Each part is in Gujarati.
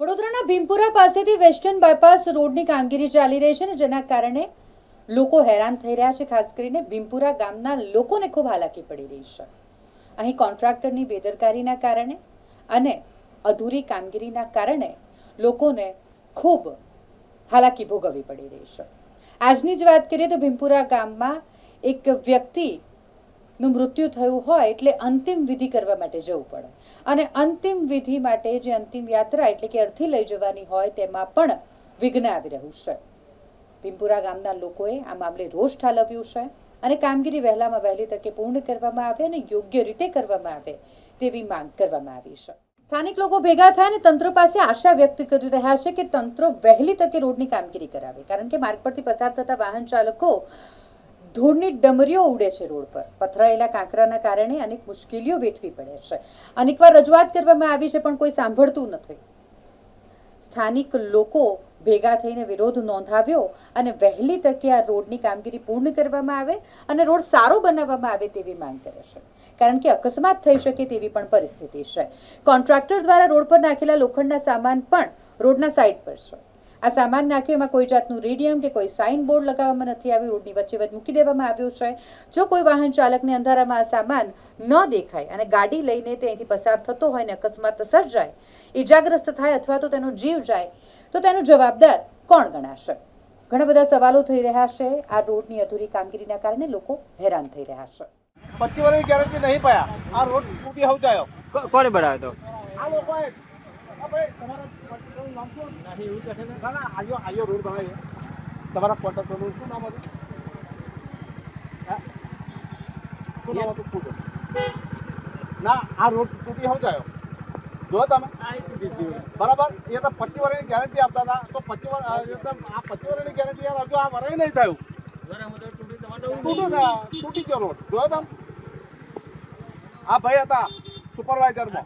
વડોદરાના ભીમપુરા પાસેથી વેસ્ટર્ન બાયપાસ રોડની કામગીરી ચાલી રહી છે ને જેના કારણે લોકો હેરાન થઈ રહ્યા છે. ખાસ કરીને ભીમપુરા ગામના લોકોને ખૂબ હાલાકી પડી રહી છે. અહીં કોન્ટ્રાક્ટરની બેદરકારીના કારણે અને અધૂરી કામગીરીના કારણે લોકોને ખૂબ હાલાકી ભોગવવી પડી રહી છે. આજની જ વાત કરીએ તો ભીમપુરા ગામમાં એક વ્યક્તિનું મૃત્યુ થયું હોય એટલે અંતિમ વિધિ કરવા માટે જવું પડે અને અંતિમ વિધિ માટે જે અંતિમ યાત્રા એટલે કે અર્થી લઈ જવાની હોય તેમાં પણ વિઘ્ન આવી રહ્યું છે. ભીમપુરા ગામના લોકોએ આ મામલે રોષ ઠાલવ્યું છે અને કામગીરી વહેલામાં વહેલી તકે પૂર્ણ કરવામાં આવે અને યોગ્ય રીતે કરવામાં આવે તેવી માંગ કરવામાં આવી છે. સ્થાનિક લોકો ભેગા થાય અને તંત્ર પાસે આશા વ્યક્ત કરી રહ્યા છે કે તંત્ર વહેલી તકે રોડની કામગીરી કરાવે, કારણ કે માર્ગ પરથી પસાર થતા વાહન ચાલકો ધૂળની ડમરીઓ ઉડે છે. રોડ પર પથરાયેલા કાંકરાના કારણે અનેક મુશ્કેલીઓ વેઠવી પડે છે. અનેકવાર રજૂઆત કરવામાં આવી છે પણ કોઈ સાંભળતું નથી. સ્થાનિક લોકો ભેગા થઈને વિરોધ નોંધાવ્યો અને વહેલી તકે આ રોડની કામગીરી પૂર્ણ કરવામાં આવે અને રોડ સારો બનાવવામાં આવે તેવી માંગ કરે છે, કારણ કે અકસ્માત થઈ શકે તેવી પણ પરિસ્થિતિ છે. કોન્ટ્રાક્ટર દ્વારા રોડ પર નાખેલા લોખંડના સામાન પણ રોડના સાઈડ પર છે. આ સામાન નાખ્યો એમાં કોઈ જાતનું રેડિયમ કે કોઈ સાઇન બોર્ડ લગાવવામાં નથી આવ્યું. રોડની વચ્ચે મૂકી દેવામાં આવ્યું છે. જો કોઈ વાહન ચાલકને અંધારામાં આ સામાન ન દેખાય અને ગાડી લઈને તે અહીંથી પસાર થતો હોય ને અકસ્માત સર્જાય, ઈજાગ્રસ્ત થાય અથવા તો તેનો જીવ જાય તો તેનો જવાબદાર કોણ ગણાશે? ઘણા બધા સવાલો થઈ રહ્યા છે. આ રોડની અધૂરી કામગીરીના કારણે લોકો હેરાન થઈ રહ્યા છે. 25 વર્ષની ગેરંટી નહીં પાયા. આ રોડ તૂટી હવ જાયો. કોણે બનાવ્યો તો? આ લોકોએ આપણે તમારા કોન્ટ્રાક્ટરનું નામ શું? નહીં એવું કહે ને. ના આયો રોડ બનાવ્યો. તમારા કોન્ટ્રાક્ટરનું શું નામ હતું? હા શું નામ હતું? પૂછો. ના આ રોડ તૂટી હવ જાયો. જો તમે બરાબર એ તો 25 વર્ષની ગેરંટી આપતા હતા તો 25 વર્ષ આ 25 વર્ષની ગેરંટી યાર હજુ આ વરાય નહીં થયું. તૂટી ગયો રોડ. જો તમે આ ભાઈ હતા સુપરવાઇઝરમાં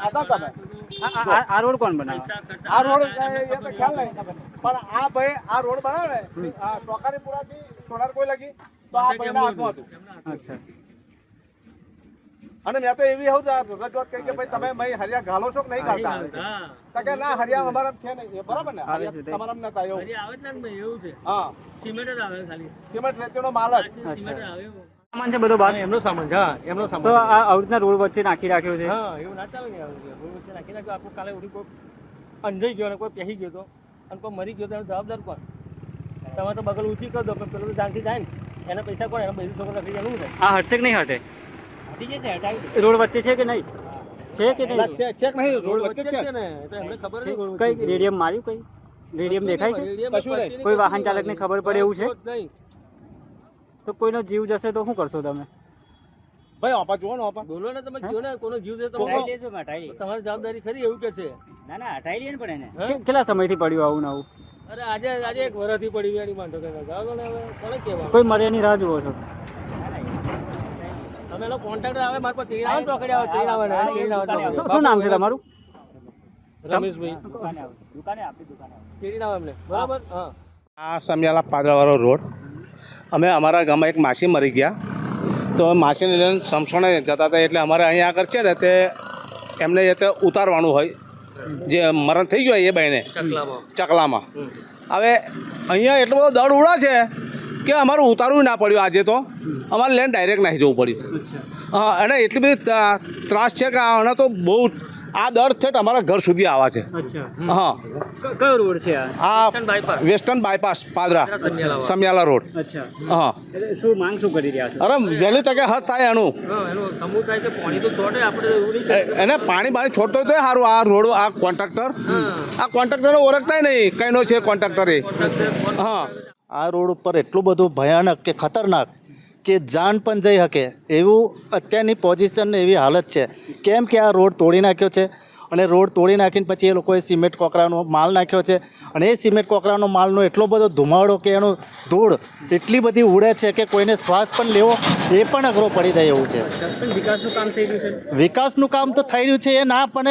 હતા તમે. આ રોડ કોણ બનાવે? આ રોડ એ તો ખ્યાલ નહીં પણ આ ભાઈ આ રોડ બનાવે ને ચોકારીપુરાથી સોનાર કોઈ લગી તો આ ભાઈના હાથમાં હતું. અચ્છા. અને મેં તો એવી રજૂઆત કરી કે ભાઈ તમે હરિયા ઘાલો છો કે નહીં ઘાલતા? તો કે ના હરિયા અમારા છે નહીં. એ બરાબર ને તમારા નતા એવું છે. હા સિમેન્ટ જ આવે ખાલી. સિમેન્ટ રેતીનો માલ જ. સામાન છે બધો બહાર. એમનો સામાન છે. હા એમનો સામાન. તો આ આવરીતના રોડ વચ્ચે નાખી રાખ્યો છે. હા એવું ના ચાલે ને. રોડ વચ્ચે નાખી રાખ્યો. આપણું કાલે ઉડી કોઈ અંજાઈ ગયો ને કોઈ પહેરી ગયો તો અને કોઈ મરી ગયો તો એનો જવાબદાર કોણ? તમે તો બગલ ઊંચી કરી દો પણ પેલું તો જાણથી જાય ને એના પૈસા કોણ? એના બધું છોકરા રાખી જવાનું ને. આ હટશે કે નહીં હટે? રોડ વચ્ચે છે કે નહીં? છે કે નહીં? ચેક નહીં. રોડ વચ્ચે છે ને તો એમને ખબર નહીં. કઈ રેડિયમ માર્યું? કઈ રેડિયમ દેખાય છે? કશું નહીં. કોઈ વાહન ચાલકને ખબર પડે એવું છે? નહીં તો કોઈનો જીવ જશે તો શું કરશો તમે? ભાઈ આપા જુઓ ને આપા બોલો ને તમે કયો ને કોનો જીવ છે તમારી જવાબદારી ખરી એવું કે છે. ના ના હટાઈ લે ને પણ એને. કેટલા સમયથી પડ્યું આવું ને આવું? અરે આજે એક વર્ષથી પડી એની માંડો કે જાવ ને હવે કોને કહેવાનું? કોઈ મર્યાની રાહ જુઓ છો? અમે લોકો કોન્ટ્રાક્ટર આવે મારા પર તેડી આવે ચોકડી આવે તેડી આવે શું નામ છે તમારું? રમેશભાઈ. દુકાને આપી દુકાને તેડી આવે અમને બરાબર. હા આ સમિયાલા પાદરાવાળો રોડ અમે અમારા ગામમાં એક માસી મરી ગયા તો માસીને લઈને સમસોણે જતા હતા એટલે અમારે અહીંયા આગળ છે ને તે એમને એ તે ઉતારવાનું હોય જે મરણ થઈ ગયું હોય એ બહેને ચકલામાં. હવે અહીંયા એટલો બધો દળ ઉડા છે કે અમારું ઉતારવું ના પડ્યું. આજે તો અમારે લઈને ડાયરેક્ટ નાખી જવું પડ્યું. હા અને એટલી બધી ત્રાસ છે કે આને તો બહુ આ દર છે અમારા ઘર સુધી આવે છે. હા કયો રોડ છે આ western bypass Padra Samiyala road. અચ્છા. હા શું માંગ શું કરી રહ્યા છો? અરે વહેલી તકે હદ થાય એનું. એને પાણી બાણી છોડતો તો સારું. આ રોડ આ કોન્ટ્રાક્ટરને ઓળખતા નહીં કઈનો છે કોન્ટ્રાક્ટર એ. હા આ રોડ ઉપર એટલું બધું ભયાનક કે ખતરનાક કે જાન પણ જઈ શકે એવું અત્યારની પોઝિશન એવી હાલત છે. કેમ કે આ રોડ તોડી નાખ્યો છે અને રોડ તોડી નાખીને પછી એ લોકોએ સિમેન્ટ કોકરાનો માલ નાખ્યો છે અને એ સિમેન્ટ કોકરાનો માલનો એટલો બધો ધુમાડો કે એનો ધૂળ એટલી બધી ઉડે છે કે કોઈને શ્વાસ પણ લેવો એ પણ અઘરો પડી જાય એવું છે. વિકાસનું કામ થઈ રહ્યું છે. વિકાસનું કામ તો થઈ રહ્યું છે એ ના, પણ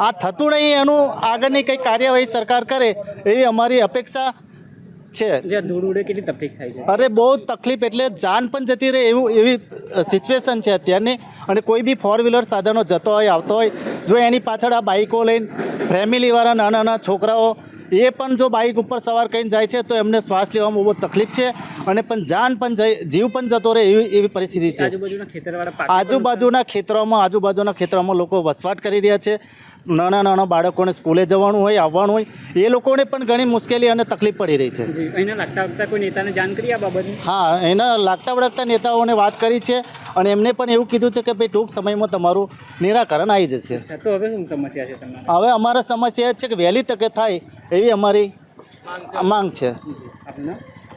આ થતું નહીં. એનું આગળની કંઈ કાર્યવાહી સરકાર કરે એવી અમારી અપેક્ષા છે. જે ધૂળ ઉડે કેટલી તકલીફ થાય છે? અરે બહુ તકલીફ, એટલે જાન પણ જતી રહે એવી સિચ્યુએશન છે અત્યારની. અને કોઈ બી ફોર વ્હીલર સાધનો જતો હોય આવતો હોય, જો એની પાછળ આ બાઇકો લઈને ફેમિલીવાળા નાના નાના છોકરાઓ એ પણ જો બાઇક ઉપર સવાર કરીને જાય છે તો એમને શ્વાસ લેવામાં બહુ તકલીફ છે. અને પણ જાન પણ જીવ પણ જતો રહે એવી પરિસ્થિતિ છે. આજુબાજુના ખેતરવાળા આજુબાજુના ખેતરોમાં લોકો વસવાટ કરી રહ્યા છે. નાના નાના બાળકોને સ્કૂલે જવાનું હોય, આવવાનું હોય, એ લોકોને પણ ઘણી મુશ્કેલી અને તકલીફ પડી રહી છે. અહીંના લાગતા વખતે કોઈ નેતાને જાણ કરી આ બાબતની? હા, એના લાગતા વળગતા નેતાઓને વાત કરી છે અને એમને પણ એવું કીધું છે કે ભાઈ ટૂંક સમયમાં તમારું નિરાકરણ આવી જશે. તો હવે શું સમસ્યા છે તમારી? હવે અમારા સમસ્યા એ છે કે વહેલી તકે થાય એવી અમારી માંગ છે.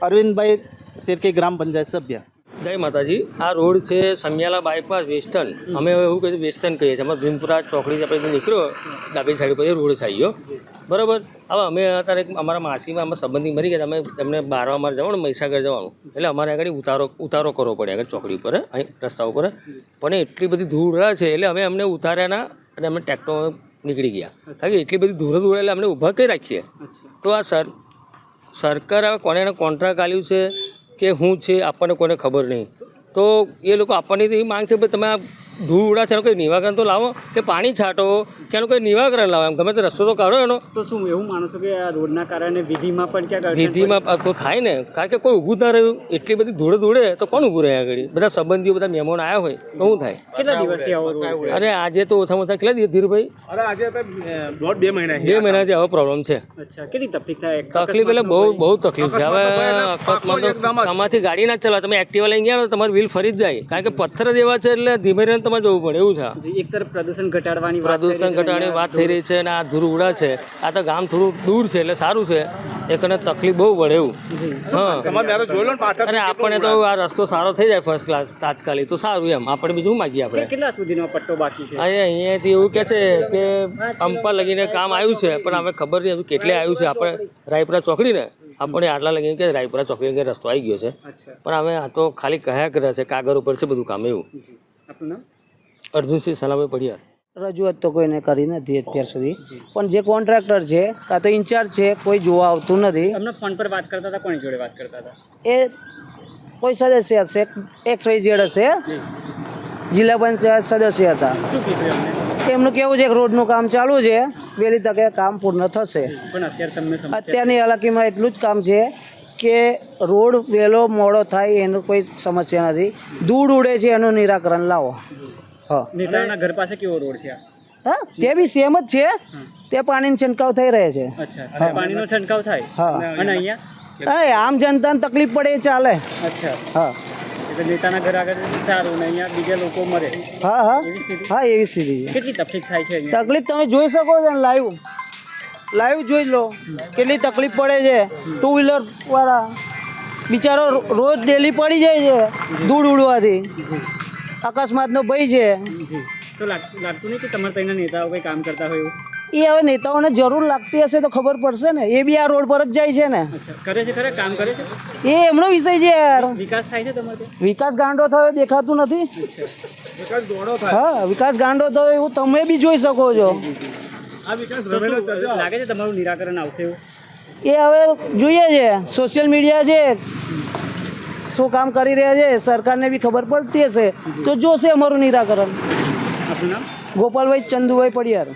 અરવિંદભાઈ સિરકી, ગ્રામ પંચાયત સભ્ય. જય માતાજી. આ રોડ છે સમિયાલા બાયપાસ વેસ્ટર્ન. અમે એવું કહીએ વેસ્ટર્ન કહીએ છીએ. અમે ભીમપુરા ચોકડી આપણે નીકળ્યો ડાબી સાઈડ પર રોડ છે આવ્યો, બરાબર. હવે અમે અત્યારે અમારા માસીમાં અમે સંબંધી મરી ગયા, અમે એમને બારવા અમારે જવાનું, મહીસાગર જવાનું, એટલે અમારે આગળ ઉતારો કરવો પડે આગળ ચોકડી ઉપર, અહીં રસ્તા ઉપર. પણ એટલી બધી ધૂળ છે એટલે અમે અમને ઉતાર્યા ના અને અમે ટ્રેક્ટર નીકળી ગયા, કારણ કે એટલી બધી ધૂળ એટલે અમને ઊભા કરી રાખીએ. તો આ સરકાર હવે કોને કોન્ટ્રાક્ટ આપ્યું છે કે શું છે આપણને કોઈને ખબર નહીં. તો એ લોકો આપણને એવી માંગ છે કે તમે આ ધૂળ ઉડા છે એનું કંઈ નિવારણ તો લાવો, કે પાણી છાંટો, કે એનું કંઈ નિવારણ લાવો, એમ ગમે તે રસ્તો તો કાઢો એનો. તો શું એવું માનો છો કે આ રોડના કારણે વિધિમાં પણ ક્યાંક વિધિમાં તો થાય ને, કારણ કે કોઈ ઊભું ના રહ્યું, એટલી બધી ધૂળે તો કોણ ઊભું રહે આગળ? બધા સંબંધીઓ, બધા મહેમાનો આવ્યા હોય તો શું થાય? કેટલા દિવસથી આવો રોડ? અરે આજે તો ઓછામાં ઓછા કેટલા દિવસ ધીરુભાઈ? અરે આજે 2 મહિનાથી આવો પ્રોબ્લેમ છે. અચ્છા, કેટલી તકલીફ થાય? તકલીફ એટલે બહુ તકલીફ છે. હવે અકસ્માત તમારથી ગાડી ના ચલાવે, તમે એક્ટિવા લઈને ગયા તો તમારી વ્હીલ ફરી જ જાય, કારણ કે પથ્થર જ એવા છે એટલે ધીમે રહીને તમારે જવું પડે એવું છે. એક તરફ પ્રદૂષણ ઘટાડવાની વાત થઈ રહી છે અને આ ધૂળ ઉડા છે. આ તો ગામ થોડું દૂર છે એટલે સારું છે, એકને તકલીફ બહુ પડે એવું. હા, અને આપણે તો આ રસ્તો સારો થઈ જાય ફર્સ્ટ ક્લાસ તાત્કાલિક તો સારું, એમ આપણે બીજું માગીએ. આપણે કેટલા સુધીનો પટ્ટો બાકી છે? અહીંયાથી એવું કહે છે કે અંપા લગીને કામ આવ્યું છે, પણ અમે ખબર નહીં હજુ કેટલે આવ્યું છે. આપણે રાયપુરા ચોકડી ને આપણે આટલા લગીને કે રાયપુરા ચોકડી કે રસ્તો આવી ગયો છે, પણ અમે આ તો ખાલી કહ્યા કરે છે, કાગળ ઉપર છે બધું કામ એવું. અર્જુનસિંહ સલાભાઈ પડિયાર. રજૂઆત તો કોઈને કરી નથી અત્યાર સુધી, પણ જે કોન્ટ્રાક્ટર છે કાં તો ઇન્ચાર્જ છે કોઈ જોવા આવતું નથી. અમને ફોન પર વાત કરતા હતા, કોની જોડે વાત કરતા હતા? એ કોઈ સદસ્ય હશે, XYZ હશે, જિલ્લા પંચાયત સદસ્ય હતા. શું કીધું એમને? એમનું કેવું છે કે રોડનું કામ ચાલુ છે, વહેલી તકે કામ પૂર્ણ થશે. પણ અત્યારે તમને અત્યારની હાલાકીમાં એટલું જ કામ છે કે રોડ વહેલો મોડો થાય એનું કોઈ સમસ્યા નથી, ધૂળ ઉડે છે એનું નિરાકરણ લાવો. હા, નેતાના ઘર પાસે કેવો રોડ છે? હા, તે બી સેમ જ છે, તે પાણીનો છંટકાવ થઈ રહે છે. અચ્છા, પાણીનો છંટકાવ થાય. હા, અને અહીંયા અરે આમ જનતાને તકલીફ પડે એ ચાલે. અચ્છા, હા, એટલે નેતાના ઘર આગળ સારું ને અહીંયા બીજા લોકો મરે. હા હા એવી સ્થિતિ? હા, એવી સ્થિતિ છે. કેટલી તકલીફ થાય છે અહીંયા? તકલીફ તમે જોઈ શકો છો, લાઈવ જોઈ લો કેટલી તકલીફ પડે છે. 2 વ્હીલર વાળા બિચારો રોજ ડેલી પડી જાય છે ધૂળ ઉડવાથી, અકસ્માતનો ભય છે. તો લાગતું નહીં કે તમારે ત્યાંના નેતાઓ કંઈ કામ કરતા હોય એવું? એ હવે નેતાઓને જરૂર લાગતી હશે તો ખબર પડશે ને, એ બી આ રોડ પર જ જાય છે ને. અચ્છા, કરે છે ખરા, કામ કરે છે? એ એમનો વિષય છે યાર. વિકાસ થાય છે તમારે? વિકાસ ગાંડો થયો દેખાતું નથી. હા, વિકાસ ગાંડો થયો એવું તમે બી જોઈ શકો છો. લાગે છે તમારું નિરાકરણ આવશે એવું? એ હવે જોઈએ છે, સોશિયલ મીડિયા છે, શું કામ કરી રહ્યા છે સરકારને બી ખબર પડતી હશે તો જોશે અમારું નિરાકરણ. આપનું નામ? ગોપાલભાઈ ચંદુભાઈ પડિયાર.